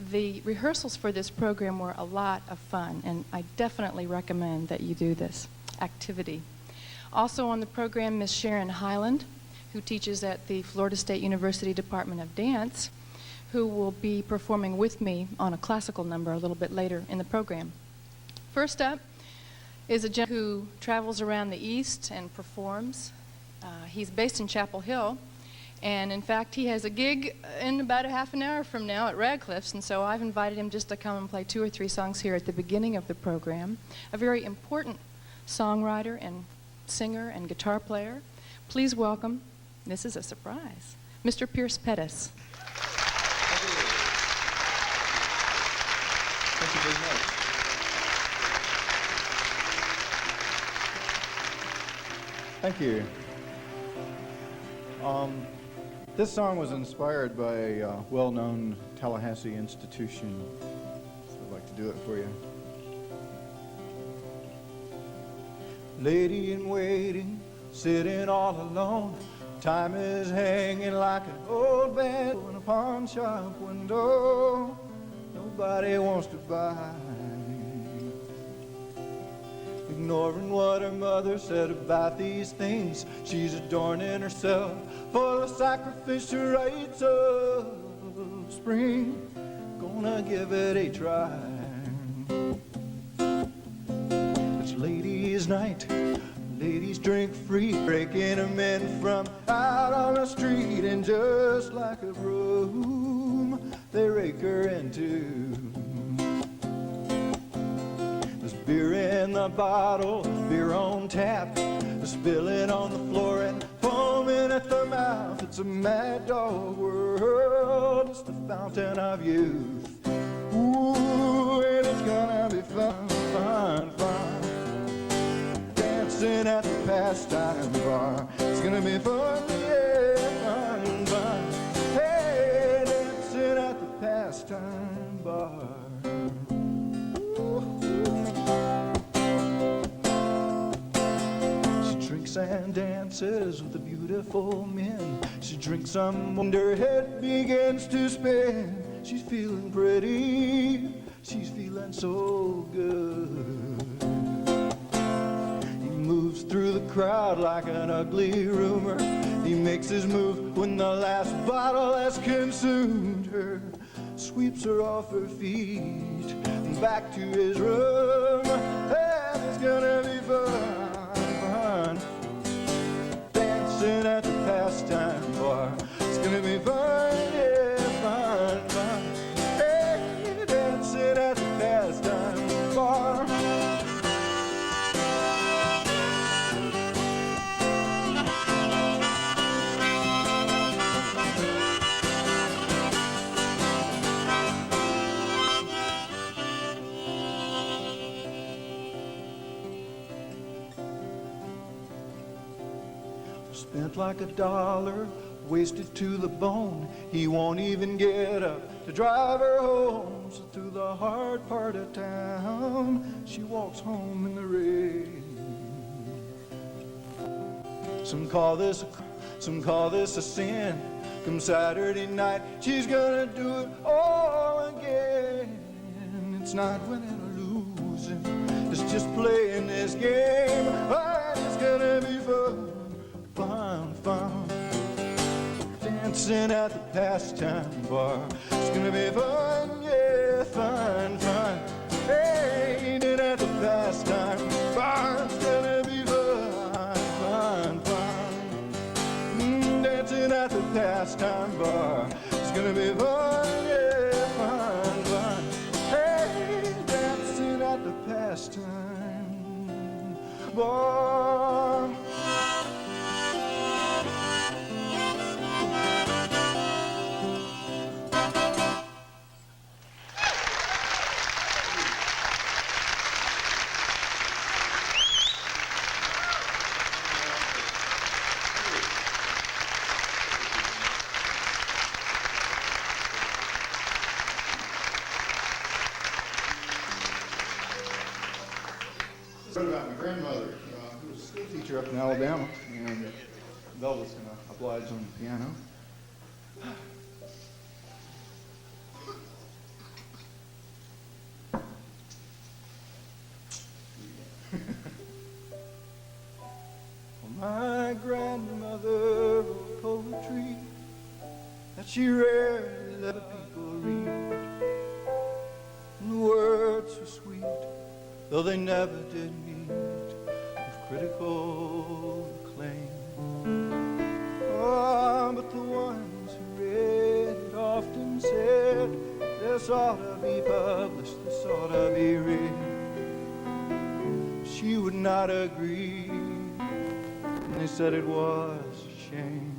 The rehearsals for this program were a lot of fun, and I definitely recommend that you do this activity. Also on the program, Miss Sharon Highland, who teaches at the Florida State University Department of Dance, who will be performing with me on a classical number a little bit later in the program. First up is a gentleman who travels around the East and performs. He's based in Chapel Hill, and in fact he has a gig in about a half an hour from now at Radcliffe's, and so I've invited him just to come and play 2 or 3 songs here at the beginning of the program. A very important songwriter and singer and guitar player. Please welcome, this is a surprise, Mr. Pierce Pettis. Thank you very much. Thank you. This song was inspired by a well-known Tallahassee institution, so I'd like to do it for you. Lady in waiting, sitting all alone, time is hanging like an old man in a pawn shop window. Nobody wants to buy. Ignoring what her mother said about these things, she's adorning herself for the sacrificial rites of spring. Gonna give it a try. It's ladies' night, ladies drink free, breaking them in from out on the street, and just like a broom, they rake her in two. There's beer in the bottle, beer on tap, spilling on the floor and foaming at the mouth. It's a mad dog world, it's the fountain of youth. Ooh, and it's gonna be fun, fun, fun. Dancing at the pastime bar, it's gonna be fun, yeah, fun, fun. Hey, dancing at the pastime bar. And dances with the beautiful men. She drinks some and her head begins to spin. She's feeling pretty, she's feeling so good. He moves through the crowd like an ugly rumor. He makes his move when the last bottle has consumed her. Sweeps her off her feet and back to his room. And it's gonna be fun, fun. At the pastime bar, it's gonna be fun, yeah, fun, fun. Hey, dancing at the pastime bar. Spent like $1, wasted to the bone. He won't even get up to drive her home. So through the hard part of town, she walks home in the rain. Some call this a sin. Come Saturday night, she's gonna do it all again. It's not winning or losing, it's just playing this game. And it's gonna be fun, fun, fun. Dancing at the pastime bar, it's gonna be fun, yeah, fun, fun. Hey, dancing at the pastime bar, it's gonna be fun, fun, fun. Dancing at the pastime bar, it's gonna be fun, yeah, fun, fun. Hey, dancing at the pastime bar. About my grandmother, who was a school teacher up in Alabama, and Velvet's going to oblige on the piano. My grandmother wrote poetry that she rarely let people read. And the words were sweet, though they never did meet with critical acclaim. Oh, but the ones who read it often said, this ought to be published, this ought to be read. She would not agree, and they said it was a shame.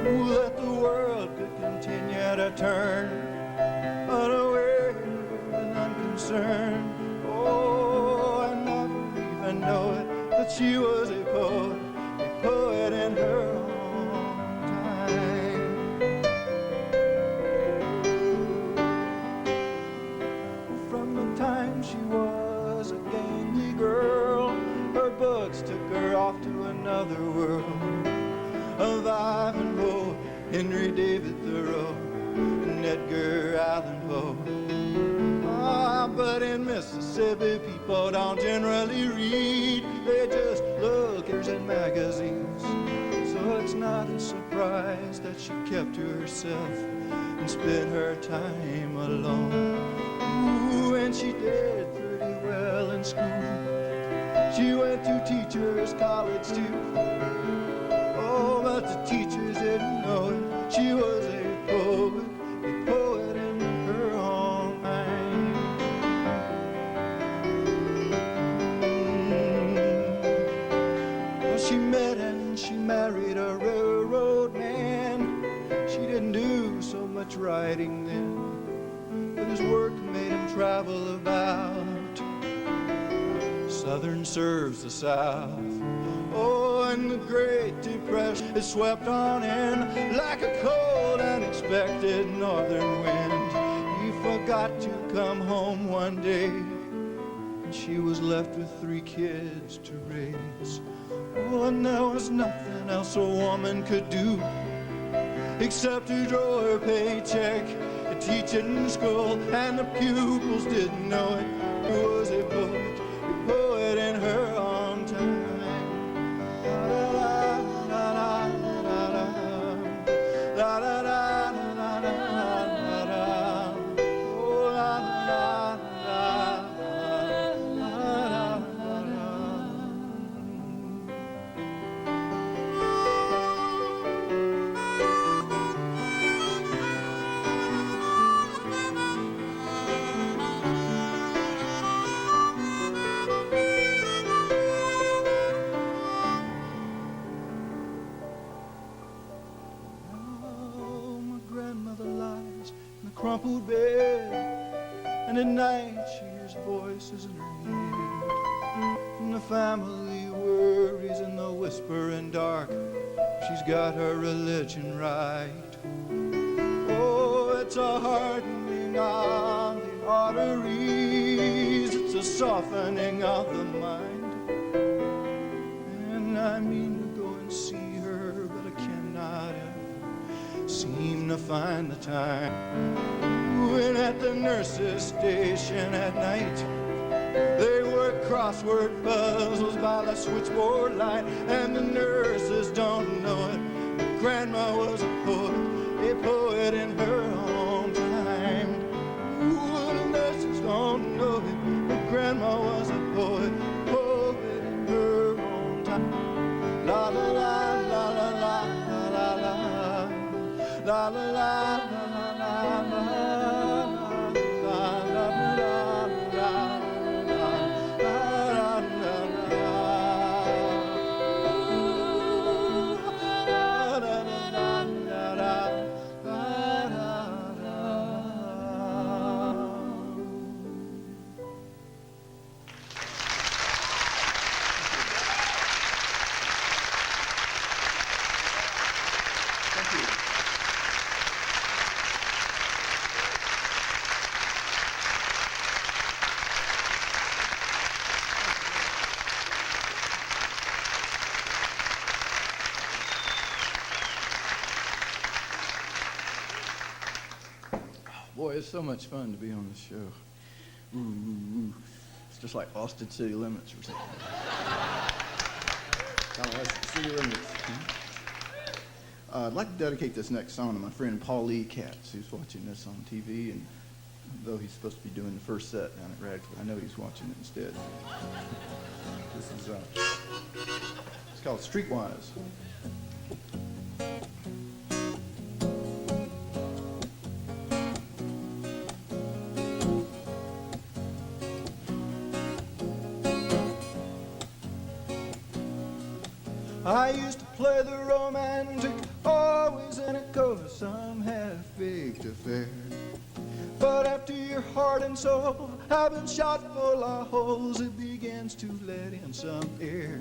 Ooh, that the world could continue to turn, unaware and unconcerned. Oh, I never even know it, that she was a poet in her own time. From the time she was a gangly girl, her books took her off to another world of Ivanhoe, Henry David Thoreau, and Edgar Allan Poe. Ah, but in Mississippi, people don't generally read. They just look at magazines. So it's not a surprise that she kept to herself and spent her time alone. Ooh, and she did pretty well in school. She went to teachers' college too. Oh, but the teachers didn't know it. She was a poet in her own mind. Well, she met and she married a railroad man. She didn't do so much writing then, but his work made him travel about. Southern serves the South. Oh, and the Great Depression, it swept on in like a cold, unexpected northern wind. He forgot to come home one day, and she was left with 3 kids to raise. Oh, and there was nothing else a woman could do except to draw her paycheck and teach it in school, and the pupils didn't know it. Who was a poet in her own time. Crumpled bed, and at night she hears voices in her head, and the family worries in the whispering dark. She's got her religion right. Oh, it's a hardening of the arteries, it's a softening of the mind. And I mean to go and see her, but I cannot ever seem to find the time. When at the nurse's station at night, they work crossword puzzles by the switchboard light, and the nurses don't know it, but Grandma was a poet in her own time. Ooh, the nurses don't know it, but Grandma was a poet in her own time. La la la la la la la la la la la la la la. Boy, it's so much fun to be on the show. Ooh, ooh, ooh. It's just like Austin City Limits or something. Tallahassee City Limits. I'd like to dedicate this next song to my friend Paul Lee Katz, who's watching this on TV, and though he's supposed to be doing the first set down at Radcliffe, I know he's watching it instead. This is, it's called Streetwise. I used to play the romantic, always in a chorus, some half-baked affair. But after your heart and soul have been shot full of holes, it begins to let in some air.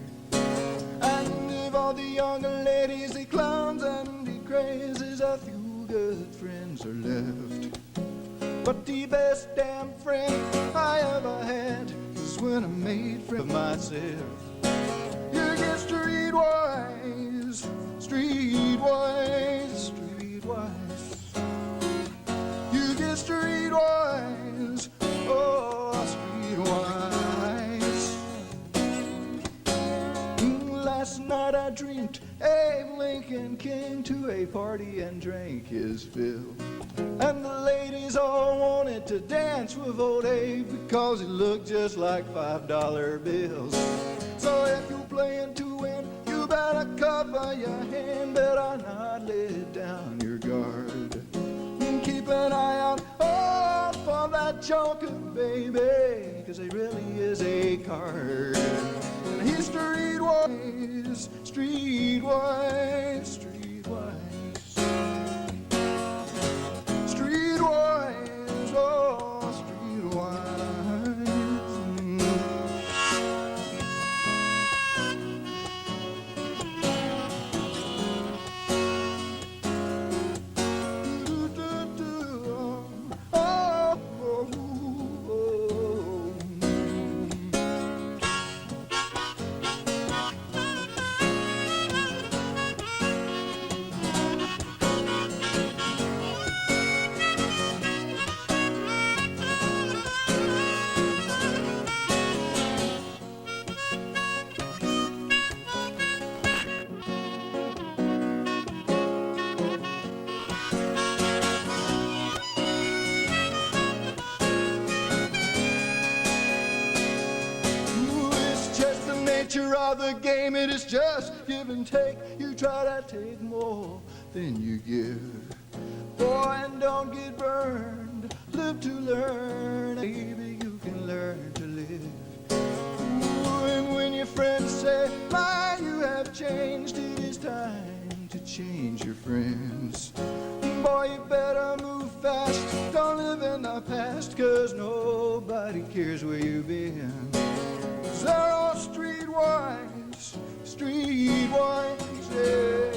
And if all the younger ladies, they clowns and they crazies, a few good friends are left. But the best damn friend I ever had was when I made friends of myself. You get streetwise, streetwise, streetwise. You get streetwise, oh, streetwise. Last night I dreamed Abe Lincoln came to a party and drank his fill. And the ladies all wanted to dance with old Abe because he looked just like $5 bills. So if you're playing to win, you better cover your hand, better not let down your guard. And keep an eye out, oh, for that joker, baby, cause he really is a card. And he's streetwise, streetwise, streetwise. Streetwise, oh, streetwise. Of the game, it is just give and take. You try to take more than you give. Boy, and don't get burned. Live to learn. Maybe you can learn to live. Ooh, and when your friends say, my, you have changed, it is time to change your friends. Boy, you better move fast. Don't live in the past, cause nobody cares where you've been. They're all streetwise, streetwise, yeah.